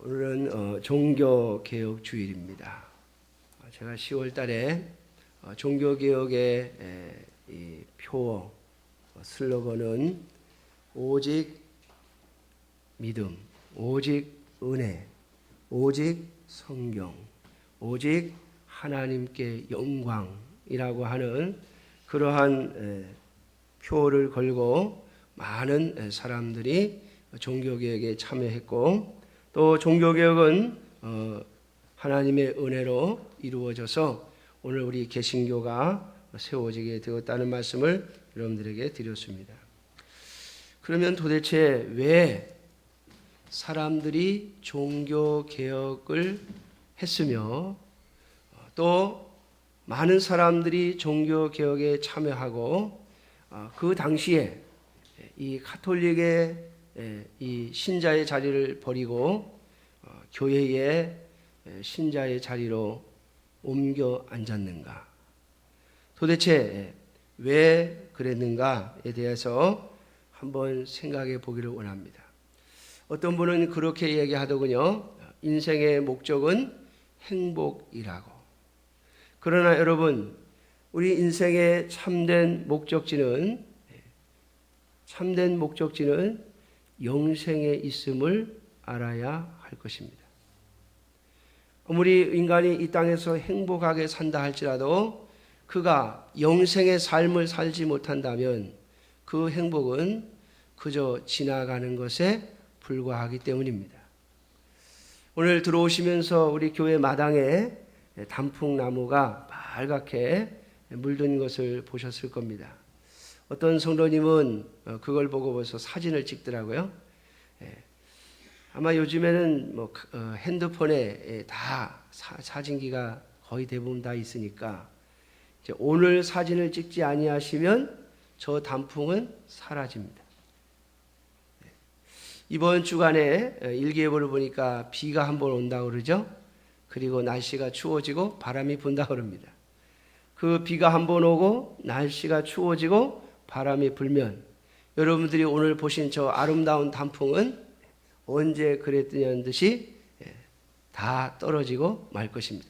오늘은 종교개혁 주일입니다. 제가 10월 달에 종교개혁의 이 표어 슬로건은 오직 믿음, 오직 은혜, 오직 성경, 오직 하나님께 영광이라고 하는 그러한 표어를 걸고 많은 사람들이 종교개혁에 참여했고, 또 종교개혁은 하나님의 은혜로 이루어져서 오늘 우리 개신교가 세워지게 되었다는 말씀을 여러분들에게 드렸습니다. 그러면 도대체 왜 사람들이 종교개혁을 했으며 또 많은 사람들이 종교개혁에 참여하고 그 당시에 이 가톨릭의 이 신자의 자리를 버리고 교회의 신자의 자리로 옮겨 앉았는가? 도대체 왜 그랬는가에 대해서 한번 생각해 보기를 원합니다. 어떤 분은 그렇게 얘기하더군요. 인생의 목적은 행복이라고. 그러나 여러분, 우리 인생의 참된 목적지는 영생에 있음을 알아야 할 것입니다. 아무리 인간이 이 땅에서 행복하게 산다 할지라도 그가 영생의 삶을 살지 못한다면 그 행복은 그저 지나가는 것에 불과하기 때문입니다. 오늘 들어오시면서 우리 교회 마당에 단풍나무가 빨갛게 물든 것을 보셨을 겁니다. 어떤 성도님은 그걸 보고 벌써 사진을 찍더라고요. 아마 요즘에는 핸드폰에 다 사진기가 거의 대부분 다 있으니까 이제 오늘 사진을 찍지 아니하시면 저 단풍은 사라집니다. 이번 주간에 일기예보를 보니까 비가 한번 온다고 그러죠. 그리고 날씨가 추워지고 바람이 분다고 그럽니다. 그 비가 한번 오고 날씨가 추워지고 바람이 불면 여러분들이 오늘 보신 저 아름다운 단풍은 언제 그랬더냐는 듯이 다 떨어지고 말 것입니다.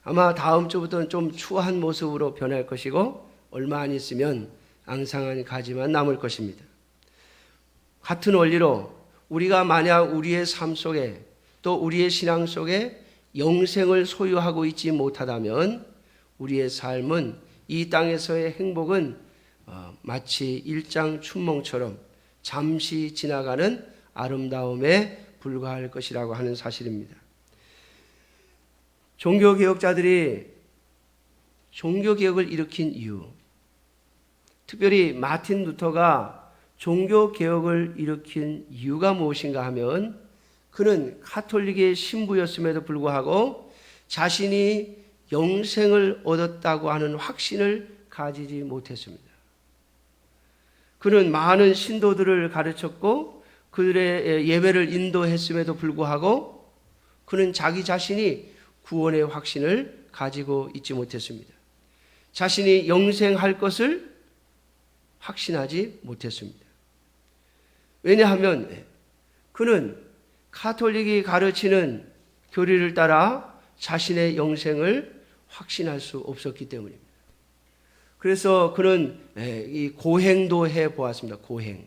아마 다음 주부터는 좀 추한 모습으로 변할 것이고 얼마 안 있으면 앙상한 가지만 남을 것입니다. 같은 원리로 우리가 만약 우리의 삶 속에 또 우리의 신앙 속에 영생을 소유하고 있지 못하다면 우리의 삶은 이 땅에서의 행복은 마치 일장춘몽처럼 잠시 지나가는 아름다움에 불과할 것이라고 하는 사실입니다. 종교개혁자들이 종교개혁을 일으킨 이유, 특별히 마틴 루터가 종교개혁을 일으킨 이유가 무엇인가 하면 그는 가톨릭의 신부였음에도 불구하고 자신이 영생을 얻었다고 하는 확신을 가지지 못했습니다. 그는 많은 신도들을 가르쳤고 그들의 예배를 인도했음에도 불구하고 그는 자기 자신이 구원의 확신을 가지고 있지 못했습니다. 자신이 영생할 것을 확신하지 못했습니다. 왜냐하면 그는 가톨릭이 가르치는 교리를 따라 자신의 영생을 확신할 수 없었기 때문입니다. 그래서 그는 이 고행도 해 보았습니다. 고행.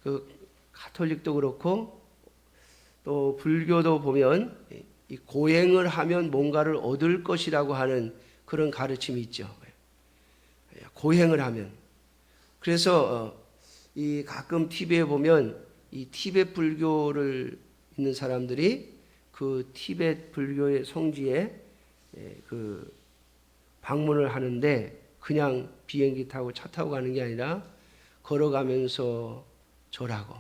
그 가톨릭도 그렇고 또 불교도 보면 이 고행을 하면 뭔가를 얻을 것이라고 하는 그런 가르침이 있죠. 고행을 하면. 그래서 이 가끔 TV에 보면 이 티베트 불교를 있는 사람들이 그 티베트 불교의 성지에 그 방문을 하는데 그냥 비행기 타고 차 타고 가는 게 아니라 걸어가면서 절하고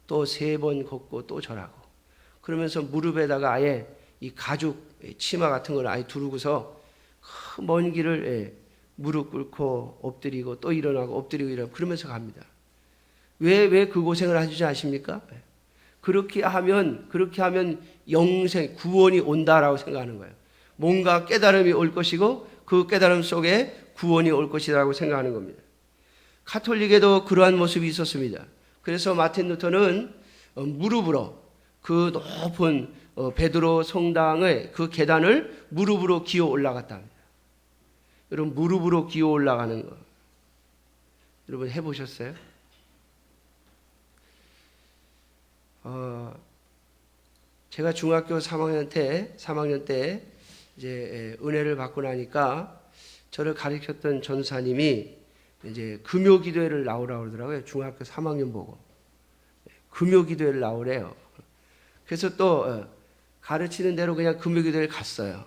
또 3번 걷고 또 절하고 그러면서 무릎에다가 아예 이 가죽 치마 같은 걸 아예 두르고서 먼 길을 무릎 꿇고 엎드리고 또 일어나고 엎드리고 일어나고 그러면서 갑니다. 왜 그 고생을 하시지 아십니까? 그렇게 하면 영생, 구원이 온다라고 생각하는 거예요. 뭔가 깨달음이 올 것이고 그 깨달음 속에 구원이 올 것이라고 생각하는 겁니다. 가톨릭에도 그러한 모습이 있었습니다. 그래서 마틴 루터는 무릎으로 그 높은 베드로 성당의 그 계단을 무릎으로 기어 올라갔다 합니다. 여러분, 무릎으로 기어 올라가는 거 여러분 해보셨어요? 제가 중학교 3학년 때 이제 은혜를 받고 나니까 저를 가르쳤던 전사님이 이제 금요기도회를 나오라고 그러더라고요. 중학교 3학년 보고 금요기도회를 나오래요. 그래서 또 가르치는 대로 그냥 금요기도회를 갔어요.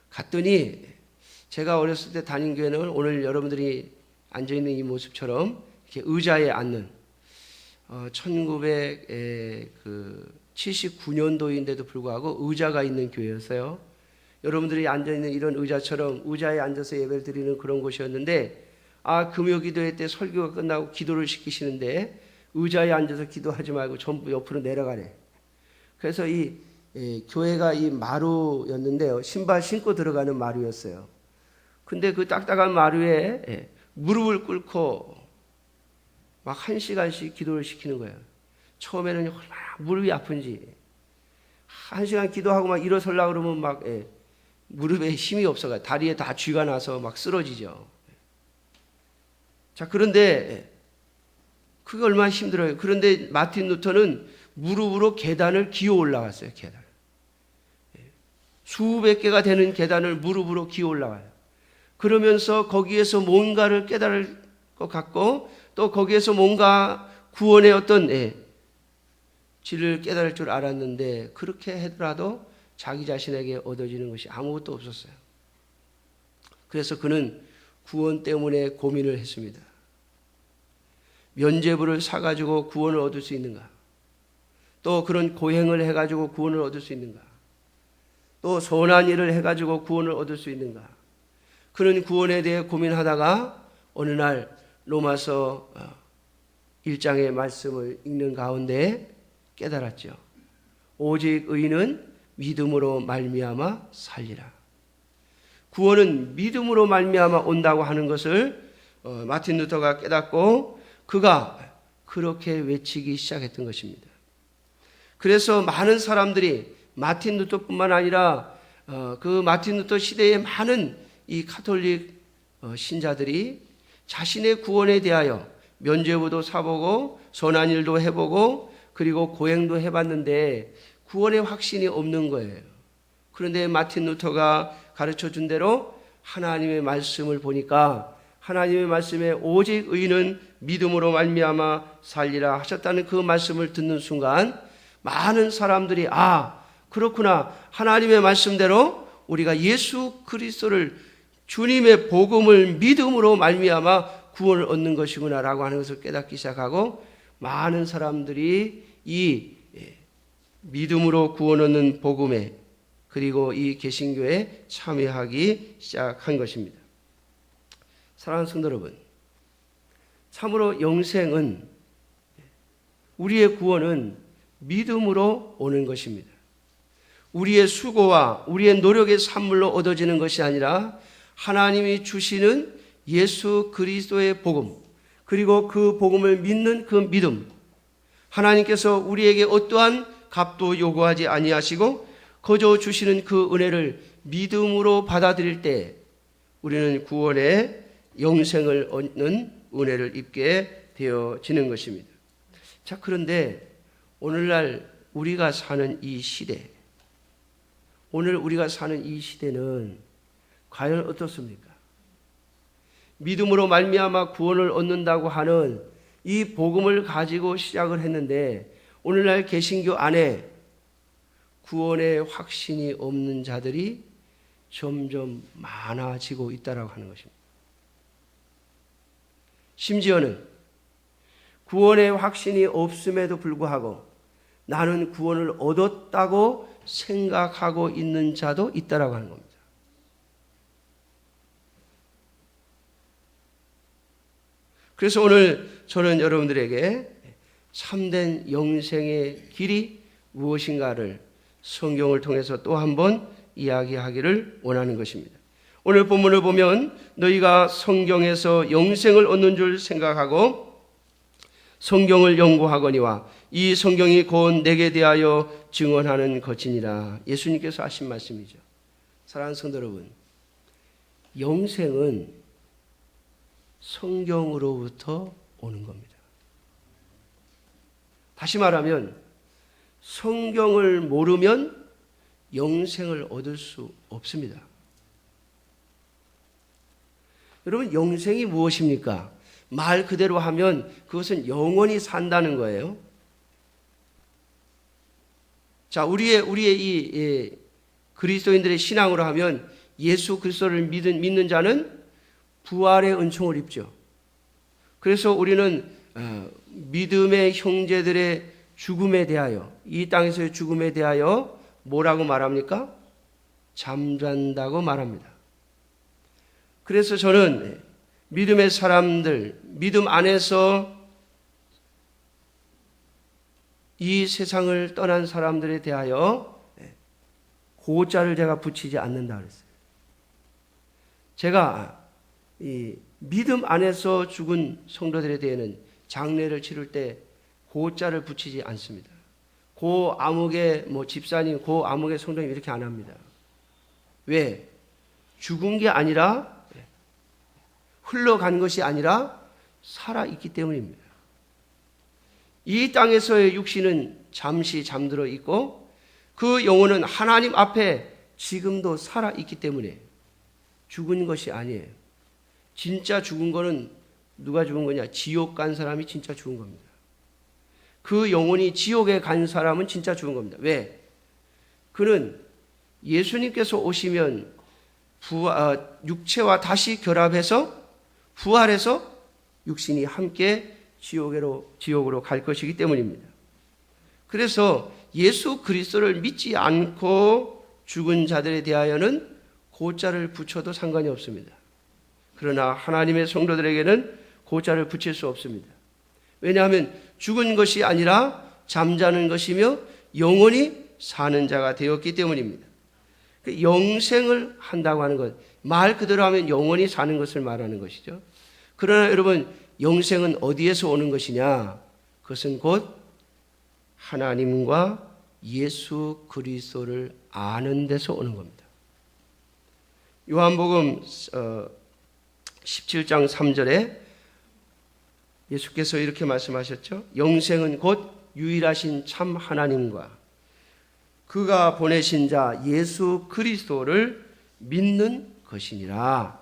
갔더니 제가 어렸을 때 다닌 교회는 오늘 여러분들이 앉아있는 이 모습처럼 이렇게 의자에 앉는 1979년도인데도 불구하고 의자가 있는 교회였어요. 여러분들이 앉아있는 이런 의자처럼 의자에 앉아서 예배를 드리는 그런 곳이었는데 금요기도회 때 설교가 끝나고 기도를 시키시는데 의자에 앉아서 기도하지 말고 전부 옆으로 내려가래. 그래서 이 교회가 이 마루였는데요. 신발 신고 들어가는 마루였어요. 근데 그 딱딱한 마루에 무릎을 꿇고 막 1시간씩 기도를 시키는 거예요. 처음에는 얼마나 무릎이 아픈지 1시간 기도하고 막 일어서려고 그러면 막 무릎에 힘이 없어가 다리에 다 쥐가 나서 막 쓰러지죠. 자, 그런데 그게 얼마나 힘들어요. 그런데 마틴 루터는 무릎으로 계단을 기어 올라갔어요. 계단. 수백 개가 되는 계단을 무릎으로 기어 올라가요. 그러면서 거기에서 뭔가를 깨달을 것 같고 또 거기에서 뭔가 구원의 어떤 질을 깨달을 줄 알았는데 그렇게 하더라도 자기 자신에게 얻어지는 것이 아무것도 없었어요. 그래서 그는 구원 때문에 고민을 했습니다. 면죄부를 사가지고 구원을 얻을 수 있는가? 또 그런 고행을 해가지고 구원을 얻을 수 있는가? 또 선한 일을 해가지고 구원을 얻을 수 있는가? 그런 구원에 대해 고민하다가 어느 날 로마서 1장의 말씀을 읽는 가운데 깨달았죠. 오직 의인은 믿음으로 말미암아 살리라. 구원은 믿음으로 말미암아 온다고 하는 것을 마틴 루터가 깨닫고 그가 그렇게 외치기 시작했던 것입니다. 그래서 많은 사람들이 마틴 루터뿐만 아니라 그 마틴 루터 시대의 많은 이 가톨릭 신자들이 자신의 구원에 대하여 면죄부도 사보고 선한 일도 해보고 그리고 고행도 해봤는데 구원의 확신이 없는 거예요. 그런데 마틴 루터가 가르쳐준 대로 하나님의 말씀을 보니까 하나님의 말씀에 오직 의인은 믿음으로 말미암아 살리라 하셨다는 그 말씀을 듣는 순간 많은 사람들이 그렇구나, 하나님의 말씀대로 우리가 예수 그리스도를 주님의 복음을 믿음으로 말미암아 구원을 얻는 것이구나 라고 하는 것을 깨닫기 시작하고 많은 사람들이 이 믿음으로 구원 얻는 복음에 그리고 이 개신교에 참여하기 시작한 것입니다. 사랑하는 성도 여러분, 참으로 영생은 우리의 구원은 믿음으로 오는 것입니다. 우리의 수고와 우리의 노력의 산물로 얻어지는 것이 아니라 하나님이 주시는 예수 그리스도의 복음 그리고 그 복음을 믿는 그 믿음, 하나님께서 우리에게 어떠한 값도 요구하지 아니하시고 거저 주시는 그 은혜를 믿음으로 받아들일 때 우리는 구원의 영생을 얻는 은혜를 입게 되어지는 것입니다. 자, 그런데 오늘날 우리가 사는 이 시대, 오늘 우리가 사는 이 시대는 과연 어떻습니까? 믿음으로 말미암아 구원을 얻는다고 하는 이 복음을 가지고 시작을 했는데 오늘날 개신교 안에 구원의 확신이 없는 자들이 점점 많아지고 있다고 하는 것입니다. 심지어는 구원의 확신이 없음에도 불구하고 나는 구원을 얻었다고 생각하고 있는 자도 있다고 하는 겁니다. 그래서 오늘 저는 여러분들에게 참된 영생의 길이 무엇인가를 성경을 통해서 또 한 번 이야기하기를 원하는 것입니다. 오늘 본문을 보면 너희가 성경에서 영생을 얻는 줄 생각하고 성경을 연구하거니와 이 성경이 곧 내게 대하여 증언하는 것이니라. 예수님께서 하신 말씀이죠. 사랑하는 성도 여러분, 영생은 성경으로부터 오는 겁니다. 다시 말하면 성경을 모르면 영생을 얻을 수 없습니다. 여러분, 영생이 무엇입니까? 말 그대로 하면 그것은 영원히 산다는 거예요. 자, 우리의 이 그리스도인들의 신앙으로 하면 예수 그리스도를 믿는 자는 부활의 은총을 입죠. 그래서 우리는 믿음의 형제들의 죽음에 대하여, 이 땅에서의 죽음에 대하여 뭐라고 말합니까? 잠잔다고 말합니다. 그래서 저는 믿음의 사람들, 믿음 안에서 이 세상을 떠난 사람들에 대하여 고자를 제가 붙이지 않는다 그랬어요. 제가 이 믿음 안에서 죽은 성도들에 대해는 장례를 치를 때 고자를 붙이지 않습니다. 고 아무개 집사님, 고 아무개 성도님 이렇게 안 합니다. 왜? 죽은 게 아니라, 흘러간 것이 아니라 살아있기 때문입니다. 이 땅에서의 육신은 잠시 잠들어 있고 그 영혼은 하나님 앞에 지금도 살아있기 때문에 죽은 것이 아니에요. 진짜 죽은 거는 누가 죽은 거냐? 지옥 간 사람이 진짜 죽은 겁니다. 그 영혼이 지옥에 간 사람은 진짜 죽은 겁니다. 왜? 그는 예수님께서 오시면 육체와 다시 결합해서 부활해서 육신이 함께 지옥으로 갈 것이기 때문입니다. 그래서 예수 그리스도를 믿지 않고 죽은 자들에 대하여는 고자를 붙여도 상관이 없습니다. 그러나 하나님의 성도들에게는 고자를 붙일 수 없습니다. 왜냐하면 죽은 것이 아니라 잠자는 것이며 영원히 사는 자가 되었기 때문입니다. 영생을 한다고 하는 것, 말 그대로 하면 영원히 사는 것을 말하는 것이죠. 그러나 여러분, 영생은 어디에서 오는 것이냐? 그것은 곧 하나님과 예수 그리스도를 아는 데서 오는 겁니다. 요한복음 17장 3절에 예수께서 이렇게 말씀하셨죠. 영생은 곧 유일하신 참 하나님과 그가 보내신 자 예수 그리스도를 믿는 것이니라.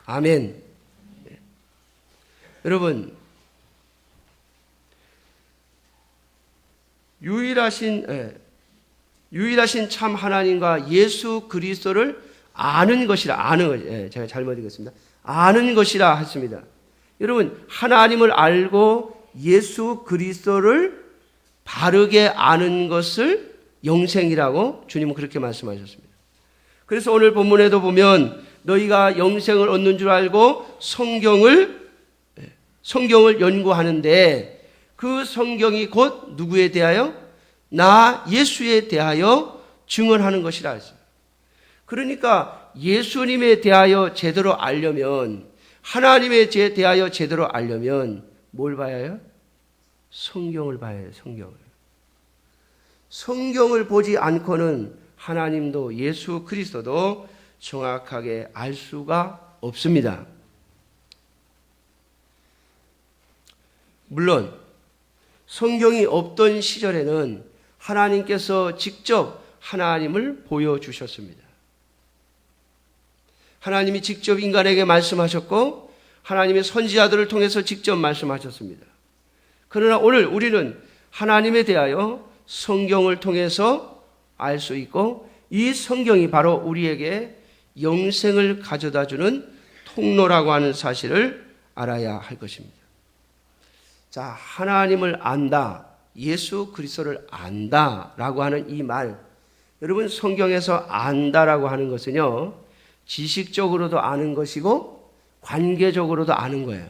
아멘. 네. 여러분, 유일하신 참 하나님과 예수 그리스도를 아는 것이라, 제가 잘못 읽었습니다. 아는 것이라 했습니다. 여러분, 하나님을 알고 예수 그리스도를 바르게 아는 것을 영생이라고 주님은 그렇게 말씀하셨습니다. 그래서 오늘 본문에도 보면 너희가 영생을 얻는 줄 알고 성경을 연구하는데 그 성경이 곧 누구에 대하여? 나 예수에 대하여 증언하는 것이라 했어요. 그러니까 예수님에 대하여 제대로 알려면, 하나님에 대하여 제대로 알려면 뭘 봐야 해요? 성경을 봐야 해요. 성경을 보지 않고는 하나님도 예수 그리스도도 정확하게 알 수가 없습니다. 물론 성경이 없던 시절에는 하나님께서 직접 하나님을 보여주셨습니다. 하나님이 직접 인간에게 말씀하셨고 하나님의 선지자들을 통해서 직접 말씀하셨습니다. 그러나 오늘 우리는 하나님에 대하여 성경을 통해서 알 수 있고 이 성경이 바로 우리에게 영생을 가져다주는 통로라고 하는 사실을 알아야 할 것입니다. 자, 하나님을 안다, 예수 그리스도를 안다라고 하는 이 말, 여러분 성경에서 안다라고 하는 것은요, 지식적으로도 아는 것이고 관계적으로도 아는 거예요.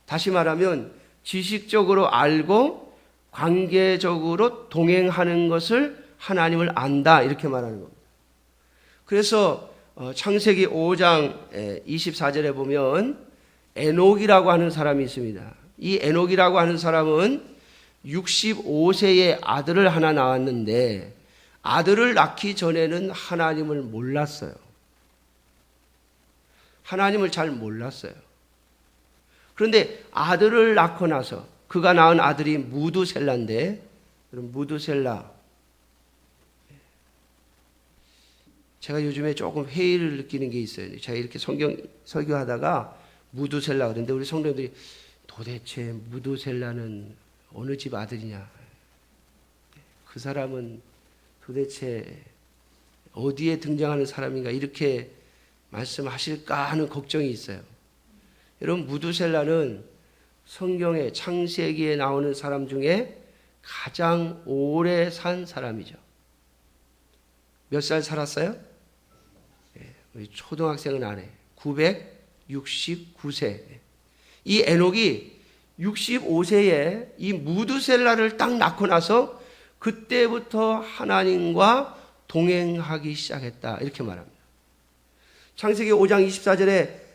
다시 말하면 지식적으로 알고 관계적으로 동행하는 것을 하나님을 안다 이렇게 말하는 겁니다. 그래서 창세기 5장 24절에 보면 에녹이라고 하는 사람이 있습니다. 이 에녹이라고 하는 사람은 65세의 아들을 하나 낳았는데 아들을 낳기 전에는 하나님을 몰랐어요. 하나님을 잘 몰랐어요. 그런데 아들을 낳고 나서 그가 낳은 아들이 무두셀라인데, 무두셀라, 제가 요즘에 조금 회의를 느끼는 게 있어요. 제가 이렇게 성경 설교하다가 무두셀라 그런데 우리 성도님들이 도대체 무두셀라는 어느 집 아들이냐, 그 사람은 도대체 어디에 등장하는 사람인가, 이렇게 말씀하실까 하는 걱정이 있어요. 여러분, 무두셀라는 성경의 창세기에 나오는 사람 중에 가장 오래 산 사람이죠. 몇 살 살았어요? 우리 초등학생은 안 해. 969세. 이 에녹이 65세에 이 무두셀라를 딱 낳고 나서 그때부터 하나님과 동행하기 시작했다, 이렇게 말합니다. 창세기 5장 24절에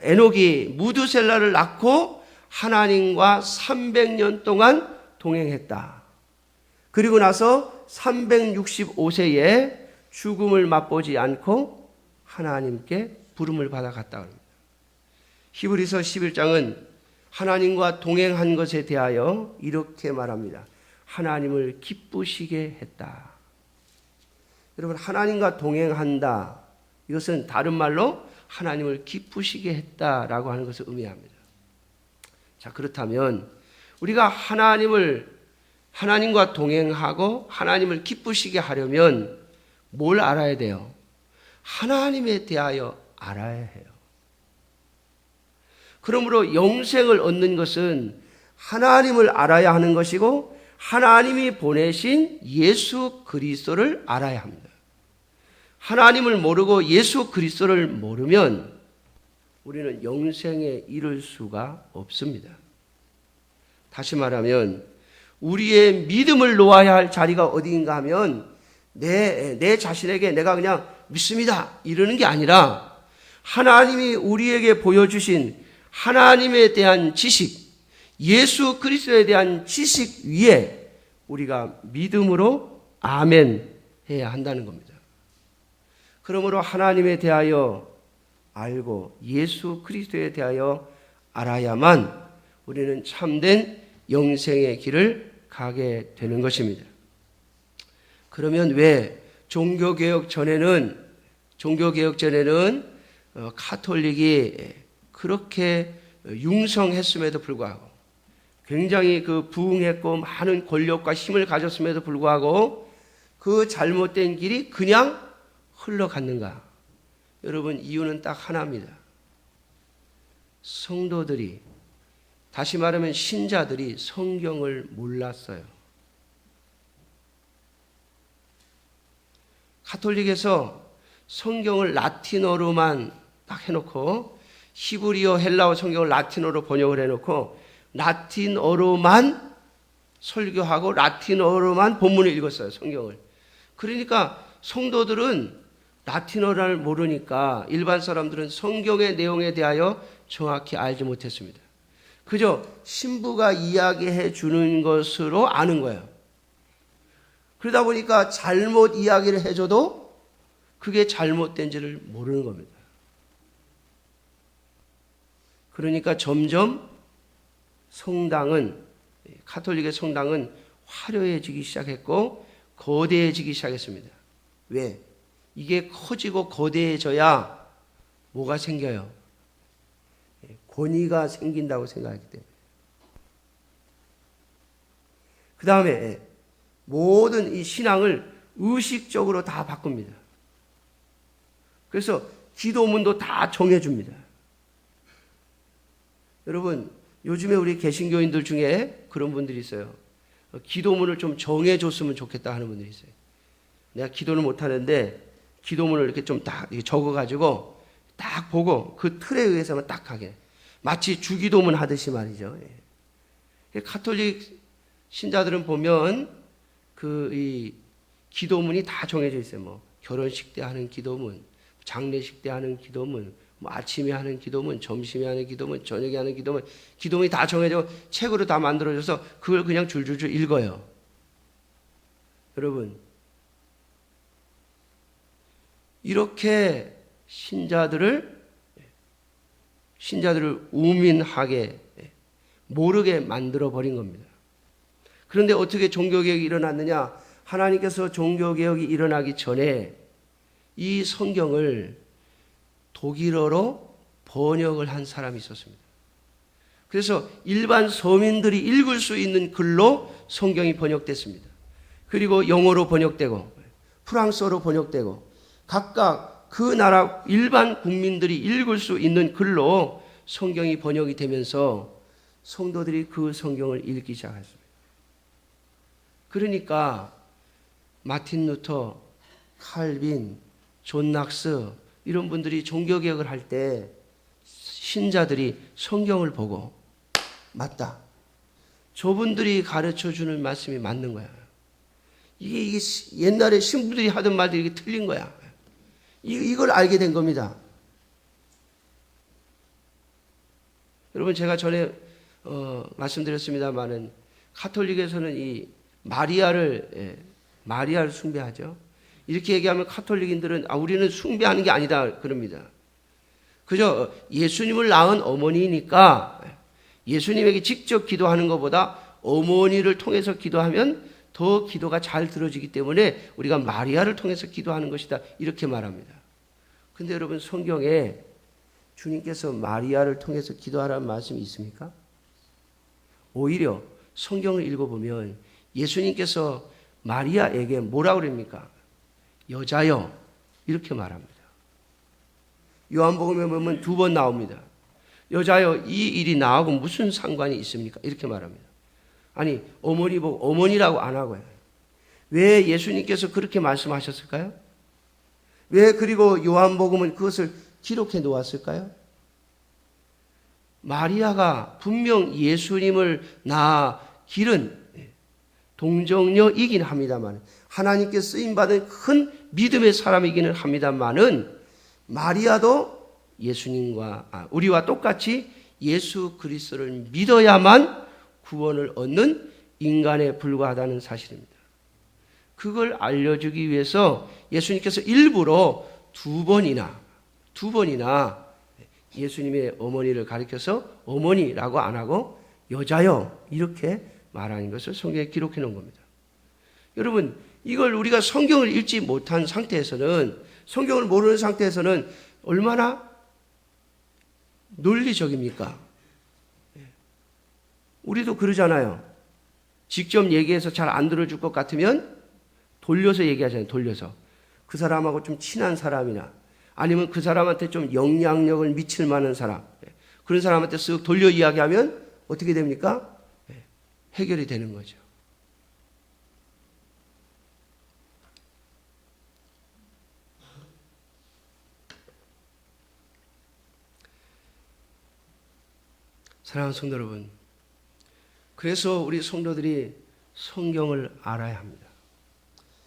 에녹이 무두셀라를 낳고 하나님과 300년 동안 동행했다. 그리고 나서 365세에 죽음을 맛보지 않고 하나님께 부름을 받아갔다 합니다. 히브리서 11장은 하나님과 동행한 것에 대하여 이렇게 말합니다. 하나님을 기쁘시게 했다. 여러분, 하나님과 동행한다, 이것은 다른 말로 하나님을 기쁘시게 했다라고 하는 것을 의미합니다. 자, 그렇다면 우리가 하나님과 동행하고 하나님을 기쁘시게 하려면 뭘 알아야 돼요? 하나님에 대하여 알아야 해요. 그러므로 영생을 얻는 것은 하나님을 알아야 하는 것이고 하나님이 보내신 예수 그리스도를 알아야 합니다. 하나님을 모르고 예수 그리스도를 모르면 우리는 영생에 이를 수가 없습니다. 다시 말하면 우리의 믿음을 놓아야 할 자리가 어디인가 하면 내 자신에게 내가 그냥 믿습니다 이러는 게 아니라 하나님이 우리에게 보여주신 하나님에 대한 지식, 예수 그리스도에 대한 지식 위에 우리가 믿음으로 아멘 해야 한다는 겁니다. 그러므로 하나님에 대하여 알고 예수 그리스도에 대하여 알아야만 우리는 참된 영생의 길을 가게 되는 것입니다. 그러면 왜 종교개혁 전에는 카톨릭이 그렇게 융성했음에도 불구하고 굉장히 부흥했고 많은 권력과 힘을 가졌음에도 불구하고 그 잘못된 길이 그냥 흘러갔는가? 여러분, 이유는 딱 하나입니다. 성도들이, 다시 말하면 신자들이 성경을 몰랐어요. 카톨릭에서 성경을 라틴어로만 딱 해놓고 히브리어, 헬라어 성경을 라틴어로 번역을 해놓고 라틴어로만 설교하고 라틴어로만 본문을 읽었어요, 성경을. 그러니까 성도들은 라틴어를 모르니까 일반 사람들은 성경의 내용에 대하여 정확히 알지 못했습니다. 그저 신부가 이야기해 주는 것으로 아는 거예요. 그러다 보니까 잘못 이야기를 해줘도 그게 잘못된지를 모르는 겁니다. 그러니까 점점 카톨릭의 성당은 화려해지기 시작했고 거대해지기 시작했습니다. 왜? 이게 커지고 거대해져야 뭐가 생겨요? 권위가 생긴다고 생각하기 때문에. 그 다음에 모든 이 신앙을 의식적으로 다 바꿉니다. 그래서 기도문도 다 정해줍니다. 여러분, 요즘에 우리 개신교인들 중에 그런 분들이 있어요. 기도문을 좀 정해줬으면 좋겠다 하는 분들이 있어요. 내가 기도는 못하는데 기도문을 이렇게 좀 딱 적어가지고 딱 보고 그 틀에 의해서만 딱 하게. 마치 주기도문 하듯이 말이죠. 카톨릭 신자들은 보면 이 기도문이 다 정해져 있어요. 뭐 결혼식 때 하는 기도문, 장례식 때 하는 기도문, 뭐 아침에 하는 기도문, 점심에 하는 기도문, 저녁에 하는 기도문, 기도문이 다 정해져 책으로 다 만들어져서 그걸 그냥 줄줄줄 읽어요. 여러분, 이렇게 신자들을 우민하게 모르게 만들어 버린 겁니다. 그런데 어떻게 종교개혁이 일어났느냐? 하나님께서 종교개혁이 일어나기 전에 이 성경을 독일어로 번역을 한 사람이 있었습니다. 그래서 일반 서민들이 읽을 수 있는 글로 성경이 번역됐습니다. 그리고 영어로 번역되고 프랑스어로 번역되고 각각 그 나라 일반 국민들이 읽을 수 있는 글로 성경이 번역이 되면서 성도들이 그 성경을 읽기 시작했습니다. 그러니까 마틴 루터, 칼빈, 존 낙스 이런 분들이 종교개혁을 할 때 신자들이 성경을 보고 맞다. 저분들이 가르쳐주는 말씀이 맞는 거야. 이게 옛날에 신부들이 하던 말들이 이게 틀린 거야. 이걸 알게 된 겁니다. 여러분 제가 전에 말씀드렸습니다마는 가톨릭에서는 이 마리아를 숭배하죠. 이렇게 얘기하면 가톨릭인들은 우리는 숭배하는 게 아니다 그럽니다. 그저 예수님을 낳은 어머니니까 예수님에게 직접 기도하는 것보다 어머니를 통해서 기도하면 더 기도가 잘 들어지기 때문에 우리가 마리아를 통해서 기도하는 것이다 이렇게 말합니다. 근데 여러분 성경에 주님께서 마리아를 통해서 기도하라는 말씀이 있습니까? 오히려 성경을 읽어보면 예수님께서 마리아에게 뭐라고 그럽니까? 여자여 이렇게 말합니다. 요한복음에 보면 2번 나옵니다. 여자여 이 일이 나하고 무슨 상관이 있습니까? 이렇게 말합니다. 아니 어머니 보고 어머니라고 안 하고요. 왜 예수님께서 그렇게 말씀하셨을까요? 왜 그리고 요한복음은 그것을 기록해 놓았을까요? 마리아가 분명 예수님을 낳아 기른 동정녀이긴 합니다만 하나님께 쓰임받은 큰 믿음의 사람이기는 합니다만은 마리아도 예수님과 우리와 똑같이 예수 그리스도를 믿어야만 구원을 얻는 인간에 불과하다는 사실입니다. 그걸 알려주기 위해서 예수님께서 일부러 두 번이나 예수님의 어머니를 가리켜서 어머니라고 안 하고 여자여 이렇게 말하는 것을 성경에 기록해 놓은 겁니다. 여러분 이걸 우리가 성경을 읽지 못한 상태에서는 성경을 모르는 상태에서는 얼마나 논리적입니까? 우리도 그러잖아요. 직접 얘기해서 잘 안 들어줄 것 같으면 돌려서 얘기하잖아요. 돌려서. 그 사람하고 좀 친한 사람이나 아니면 그 사람한테 좀 영향력을 미칠 만한 사람 그런 사람한테 쓱 돌려 이야기하면 어떻게 됩니까? 해결이 되는 거죠. 사랑하는 성도 여러분, 그래서 우리 성도들이 성경을 알아야 합니다.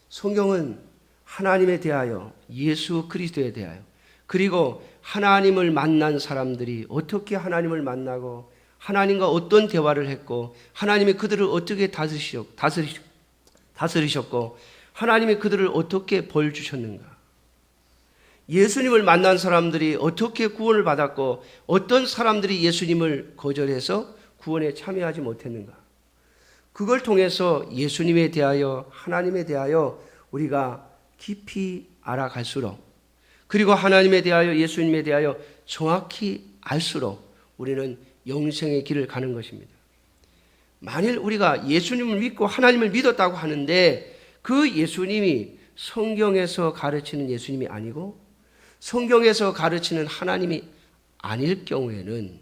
성경은 하나님에 대하여, 예수 그리스도에 대하여, 그리고 하나님을 만난 사람들이 어떻게 하나님을 만나고 하나님과 어떤 대화를 했고 하나님이 그들을 어떻게 다스리셨고 하나님이 그들을 어떻게 벌 주셨는가, 예수님을 만난 사람들이 어떻게 구원을 받았고 어떤 사람들이 예수님을 거절해서 구원에 참여하지 못했는가, 그걸 통해서 예수님에 대하여 하나님에 대하여 우리가 깊이 알아갈수록 그리고 하나님에 대하여 예수님에 대하여 정확히 알수록 우리는 영생의 길을 가는 것입니다. 만일 우리가 예수님을 믿고 하나님을 믿었다고 하는데 그 예수님이 성경에서 가르치는 예수님이 아니고 성경에서 가르치는 하나님이 아닐 경우에는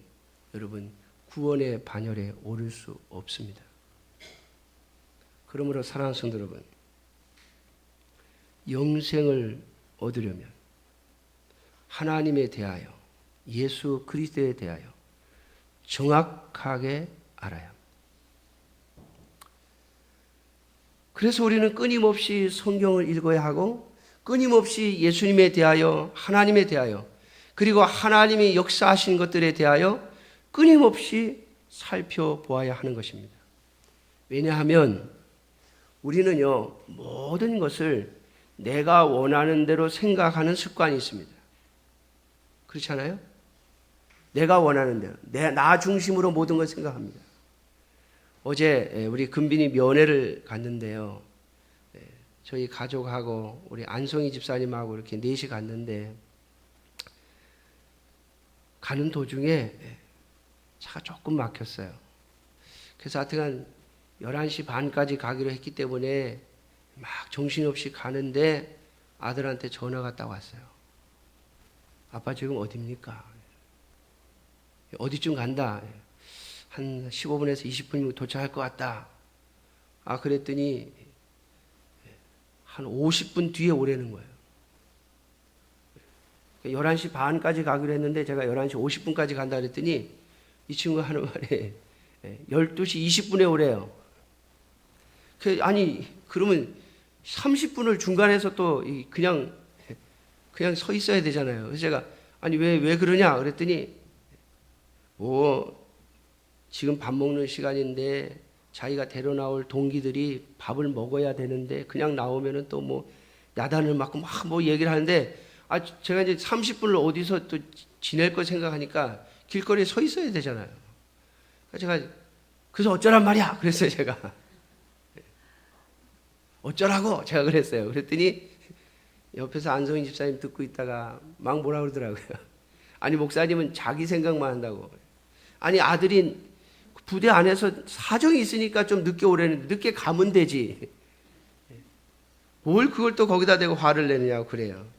여러분 구원의 반열에 오를 수 없습니다. 그러므로 사랑하는 성도 여러분, 영생을 얻으려면 하나님에 대하여 예수 그리스도에 대하여 정확하게 알아야 합니다. 그래서 우리는 끊임없이 성경을 읽어야 하고 끊임없이 예수님에 대하여 하나님에 대하여 그리고 하나님이 역사하신 것들에 대하여 끊임없이 살펴보아야 하는 것입니다. 왜냐하면 우리는요, 모든 것을 내가 원하는 대로 생각하는 습관이 있습니다. 그렇지 않아요? 내가 원하는 대로, 나 중심으로 모든 걸 생각합니다. 어제 우리 금빈이 면회를 갔는데요. 저희 가족하고 우리 안송이 집사님하고 이렇게 넷이 갔는데 가는 도중에 차가 조금 막혔어요. 그래서 하여튼 11시 반까지 가기로 했기 때문에 막 정신없이 가는데 아들한테 전화가 딱 왔어요. 아빠 지금 어디입니까? 어디쯤 간다. 한 15분에서 20분이면 도착할 것 같다. 그랬더니 한 50분 뒤에 오라는 거예요. 11시 반까지 가기로 했는데 제가 11시 50분까지 간다 그랬더니 이 친구가 하는 말에 12시 20분에 오래요. 아니 그러면 30분을 중간에서 또 그냥 서 있어야 되잖아요. 그래서 제가 아니 왜 그러냐 그랬더니 지금 밥 먹는 시간인데 자기가 데려 나올 동기들이 밥을 먹어야 되는데 그냥 나오면은 또 뭐 야단을 맞고 막 뭐 얘기를 하는데 제가 이제 30분을 어디서 또 지낼 거 생각하니까 길거리에 서 있어야 되잖아요. 그래서 어쩌란 말이야 그랬어요. 제가 어쩌라고 제가 그랬어요. 그랬더니 옆에서 안성인 집사님 듣고 있다가 막 뭐라 그러더라고요. 아니 목사님은 자기 생각만 한다고. 아니 아들이 부대 안에서 사정이 있으니까 좀 늦게 오라는데 늦게 가면 되지. 뭘 그걸 또 거기다 대고 화를 내느냐고 그래요.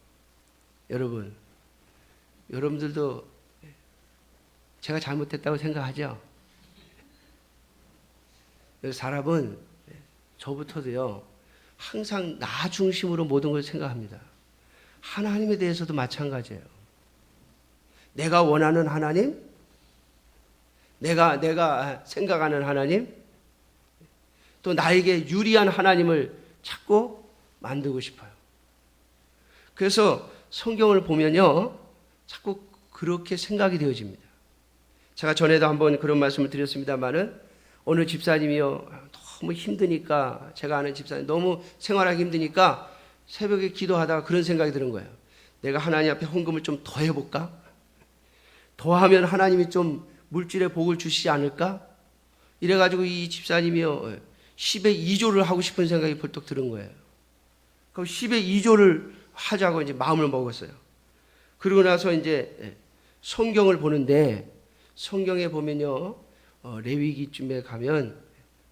여러분들도 제가 잘못했다고 생각하죠? 사람은 저부터도요 항상 나 중심으로 모든 걸 생각합니다. 하나님에 대해서도 마찬가지예요. 내가 원하는 하나님, 내가 생각하는 하나님, 또 나에게 유리한 하나님을 찾고 만들고 싶어요. 그래서 성경을 보면요, 자꾸 그렇게 생각이 되어집니다. 제가 전에도 한번 그런 말씀을 드렸습니다만은 어느 집사님이요, 너무 힘드니까, 제가 아는 집사님 너무 생활하기 힘드니까 새벽에 기도하다가 그런 생각이 드는 거예요. 내가 하나님 앞에 헌금을 좀 더 해볼까? 더 하면 하나님이 좀 물질의 복을 주시지 않을까? 이래가지고 이 집사님이요 10의 2조를 하고 싶은 생각이 벌떡 드는 거예요. 그럼 10의 2조를 하자고 이제 마음을 먹었어요. 그러고 나서 이제 성경을 보는데 성경에 보면요 레위기쯤에 가면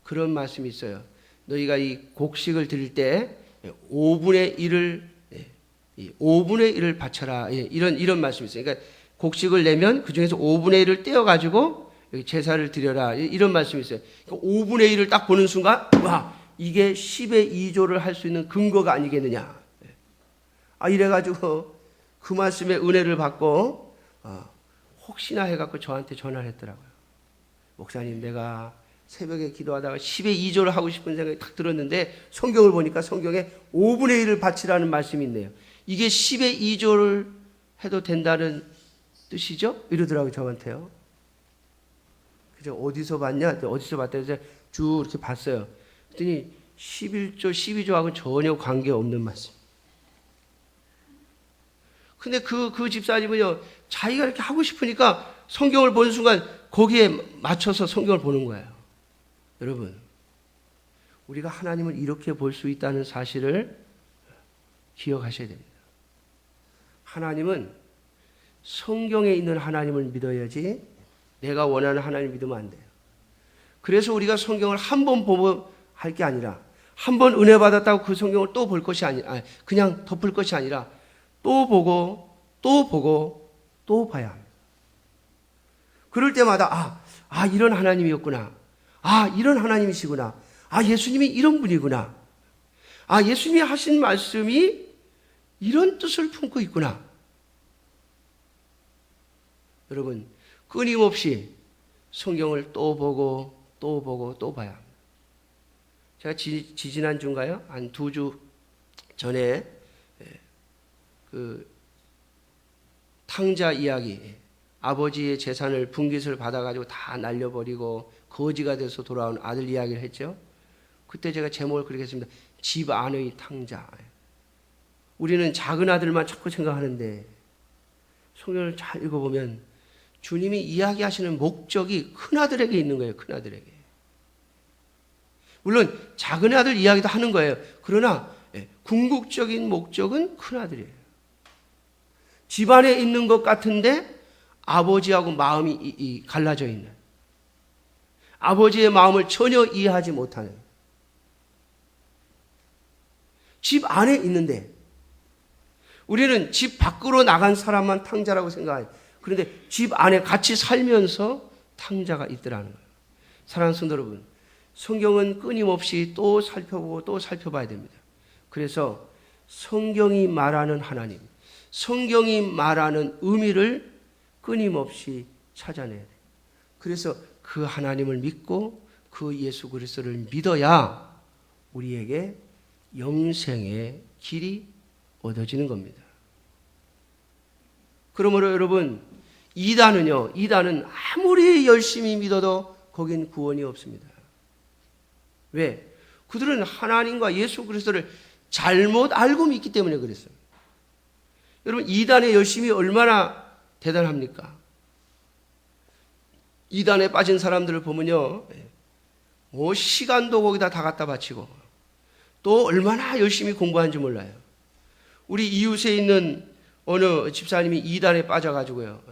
그런 말씀이 있어요. 너희가 이 곡식을 드릴 때 5분의 1을 바쳐라. 이런 말씀이 있어요. 그러니까 곡식을 내면 그 중에서 5분의 1을 떼어가지고 제사를 드려라. 이런 말씀이 있어요. 그러니까 5분의 1을 딱 보는 순간, 와, 이게 10의 2조를 할 수 있는 근거가 아니겠느냐. 이래가지고 그 말씀에 은혜를 받고, 혹시나 해갖고 저한테 전화를 했더라고요. 목사님, 내가 새벽에 기도하다가 10의 2조를 하고 싶은 생각이 딱 들었는데, 성경을 보니까 성경에 5분의 1을 바치라는 말씀이 있네요. 이게 10의 2조를 해도 된다는 뜻이죠? 이러더라고요, 저한테요. 그래서 어디서 봤냐? 어디서 봤다 해서 쭉 이렇게 봤어요. 그랬더니 11조, 12조하고는 전혀 관계없는 말씀. 근데 그 집사님은요, 자기가 이렇게 하고 싶으니까 성경을 보는 순간 거기에 맞춰서 성경을 보는 거예요. 여러분, 우리가 하나님을 이렇게 볼 수 있다는 사실을 기억하셔야 됩니다. 하나님은 성경에 있는 하나님을 믿어야지 내가 원하는 하나님을 믿으면 안 돼요. 그래서 우리가 성경을 한 번 보고 할 게 아니라 한 번 은혜 받았다고 그 성경을 또 볼 것이 아니라 그냥 덮을 것이 아니라 또 보고 또 보고 또 봐야 합니다. 그럴 때마다 이런 하나님이었구나. 이런 하나님이시구나. 예수님이 이런 분이구나. 예수님이 하신 말씀이 이런 뜻을 품고 있구나. 여러분, 끊임없이 성경을 또 보고 또 보고 또 봐야 합니다. 제가 지지난주인가요? 한 2주 전에 탕자 이야기, 아버지의 재산을 분깃을 받아가지고 다 날려버리고 거지가 돼서 돌아온 아들 이야기를 했죠. 그때 제가 제목을 그렇게 했습니다. 집 안의 탕자. 우리는 작은 아들만 자꾸 생각하는데 성경을 잘 읽어보면 주님이 이야기하시는 목적이 큰 아들에게 있는 거예요. 큰 아들에게. 물론 작은 아들 이야기도 하는 거예요. 그러나 궁극적인 목적은 큰 아들이에요. 집안에 있는 것 같은데 아버지하고 마음이 갈라져 있는, 아버지의 마음을 전혀 이해하지 못하는, 집 안에 있는데 우리는 집 밖으로 나간 사람만 탕자라고 생각해요. 그런데 집 안에 같이 살면서 탕자가 있더라는 거예요. 사랑하는 성도 여러분, 성경은 끊임없이 또 살펴보고 또 살펴봐야 됩니다. 그래서 성경이 말하는 하나님, 성경이 말하는 의미를 끊임없이 찾아내야 돼요. 그래서 그 하나님을 믿고 그 예수 그리스도를 믿어야 우리에게 영생의 길이 얻어지는 겁니다. 그러므로 여러분, 이단은 아무리 열심히 믿어도 거긴 구원이 없습니다. 왜? 그들은 하나님과 예수 그리스도를 잘못 알고 믿기 때문에 그랬어요. 여러분, 이단의 열심이 얼마나 대단합니까? 이단에 빠진 사람들을 보면요, 뭐 시간도 거기다 다 갖다 바치고 또 얼마나 열심히 공부하는지 몰라요. 우리 이웃에 있는 어느 집사님이 이단에 빠져가지고요,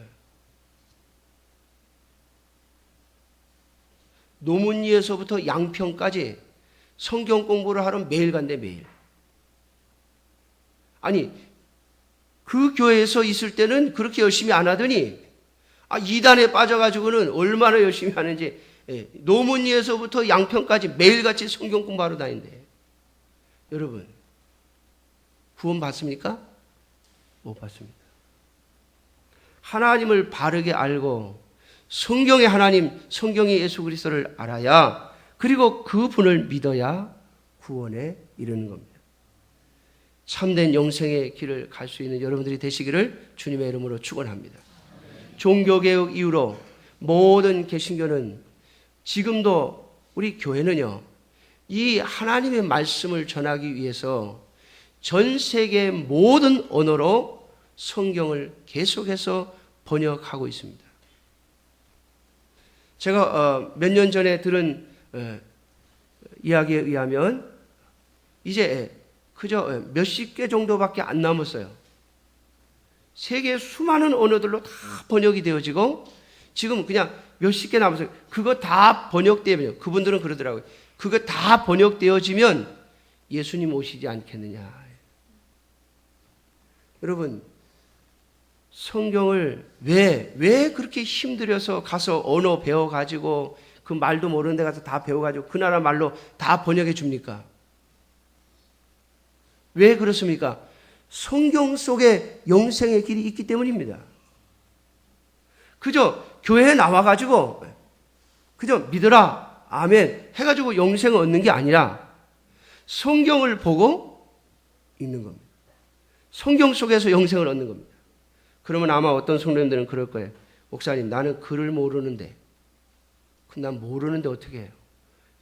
노문리에서부터 양평까지 성경 공부를 하러 매일 간대, 매일. 아니, 그 교회에서 있을 때는 그렇게 열심히 안 하더니 이단에 빠져가지고는 얼마나 열심히 하는지, 노문리에서부터 양평까지 매일같이 성경 공부하러 다닌대. 여러분, 구원 받습니까? 못 받습니다. 하나님을 바르게 알고 성경의 하나님, 성경의 예수 그리스도를 알아야, 그리고 그분을 믿어야 구원에 이르는 겁니다. 참된 영생의 길을 갈 수 있는 여러분들이 되시기를 주님의 이름으로 축원합니다. 종교개혁 이후로 모든 개신교는, 지금도 우리 교회는요, 이 하나님의 말씀을 전하기 위해서 전 세계 모든 언어로 성경을 계속해서 번역하고 있습니다. 제가 몇 년 전에 들은 이야기에 의하면 이제 그저 몇십 개 정도밖에 안 남았어요. 세계 수많은 언어들로 다 번역이 되어지고 지금 그냥 몇십 개 남았어요. 그거 다 번역되면, 그분들은 그러더라고요. 그거 다 번역되어지면 예수님 오시지 않겠느냐. 여러분, 성경을 왜 그렇게 힘들여서 가서 언어 배워가지고 그 말도 모르는 데 가서 다 배워가지고 그 나라 말로 다 번역해 줍니까? 왜 그렇습니까? 성경 속에 영생의 길이 있기 때문입니다. 그저 교회에 나와가지고 그저 믿어라, 아멘 해가지고 영생을 얻는 게 아니라 성경을 보고 있는 겁니다. 성경 속에서 영생을 얻는 겁니다. 그러면 아마 어떤 성도님들은 그럴 거예요. 목사님, 나는 글을 모르는데. 난 모르는데 어떻게 해요?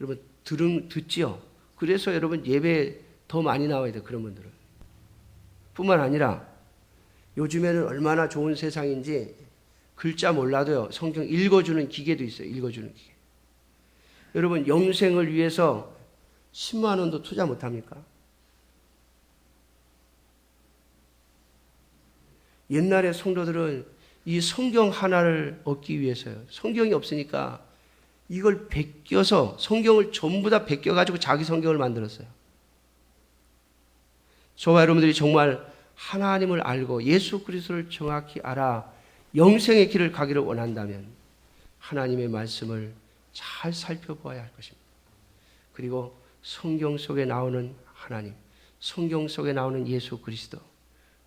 여러분, 듣지요? 그래서 여러분 예배에 더 많이 나와야 돼요. 그런 분들은. 뿐만 아니라 요즘에는 얼마나 좋은 세상인지 글자 몰라도요, 성경 읽어주는 기계도 있어요. 읽어주는 기계. 여러분, 영생을 위해서 10만 원도 투자 못합니까? 옛날의 성도들은 이 성경 하나를 얻기 위해서요, 성경이 없으니까 이걸 베껴서 성경을 전부 다 베껴가지고 자기 성경을 만들었어요. 저와 여러분들이 정말 하나님을 알고 예수 그리스도를 정확히 알아 영생의 길을 가기를 원한다면 하나님의 말씀을 잘 살펴보아야 할 것입니다. 그리고 성경 속에 나오는 하나님, 성경 속에 나오는 예수 그리스도,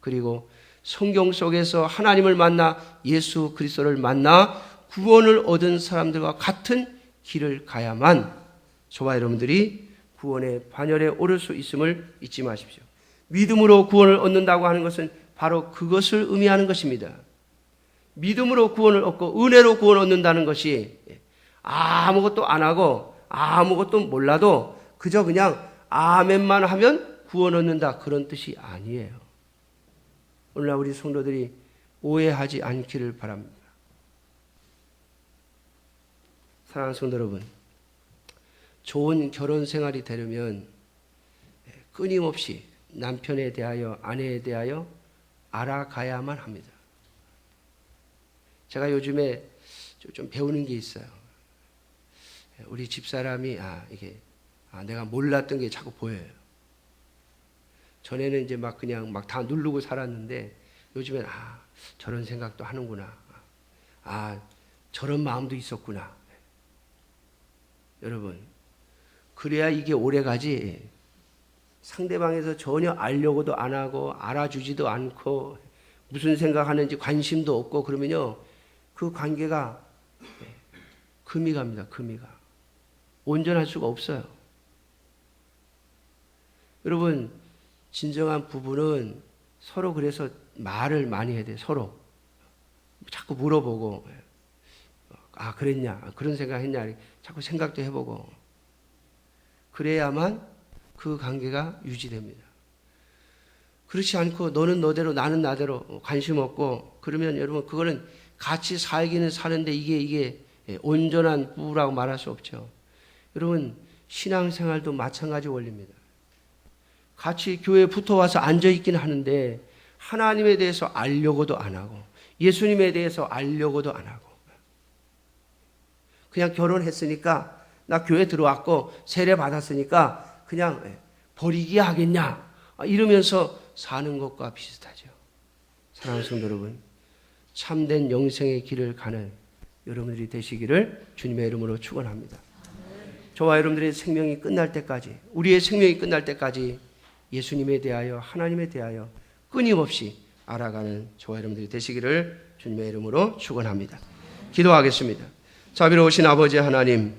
그리고 성경 속에서 하나님을 만나 예수 그리스도를 만나 구원을 얻은 사람들과 같은 길을 가야만 저와 여러분들이 구원의 반열에 오를 수 있음을 잊지 마십시오. 믿음으로 구원을 얻는다고 하는 것은 바로 그것을 의미하는 것입니다. 믿음으로 구원을 얻고 은혜로 구원 얻는다는 것이 아무것도 안 하고 아무것도 몰라도 그저 그냥 아멘만 하면 구원 얻는다, 그런 뜻이 아니에요. 오늘날 우리 성도들이 오해하지 않기를 바랍니다. 사랑하는 성도 여러분, 좋은 결혼 생활이 되려면 끊임없이 남편에 대하여, 아내에 대하여 알아가야만 합니다. 제가 요즘에 좀 배우는 게 있어요. 우리 집사람이 내가 몰랐던 게 자꾸 보여요. 전에는 이제 막 그냥 막 다 누르고 살았는데 요즘엔 저런 생각도 하는구나. 저런 마음도 있었구나. 여러분, 그래야 이게 오래 가지. 상대방에서 전혀 알려고도 안 하고 알아주지도 않고 무슨 생각하는지 관심도 없고 그러면요, 그 관계가 금이 갑니다. 금이가 온전할 수가 없어요. 여러분, 진정한 부부는 서로 그래서 말을 많이 해야 돼요. 서로 자꾸 물어보고, 그랬냐, 그런 생각 했냐, 자꾸 생각도 해보고, 그래야만 그 관계가 유지됩니다. 그렇지 않고 너는 너대로 나는 나대로 관심 없고 그러면 여러분, 그거는 같이 살기는 사는데 이게 온전한 부부라고 말할 수 없죠. 여러분, 신앙생활도 마찬가지 원리입니다. 같이 교회에 붙어와서 앉아있긴 하는데 하나님에 대해서 알려고도 안 하고 예수님에 대해서 알려고도 안 하고, 그냥 결혼했으니까, 나 교회 들어왔고 세례 받았으니까 그냥 버리기 하겠냐, 이러면서 사는 것과 비슷하죠. 사랑하는 성도 여러분, 참된 영생의 길을 가는 여러분들이 되시기를 주님의 이름으로 축원합니다. 저와 여러분들의 생명이 끝날 때까지, 우리의 생명이 끝날 때까지 예수님에 대하여, 하나님에 대하여 끊임없이 알아가는 저와 여러분들이 되시기를 주님의 이름으로 축원합니다. 기도하겠습니다. 자비로우신 아버지 하나님,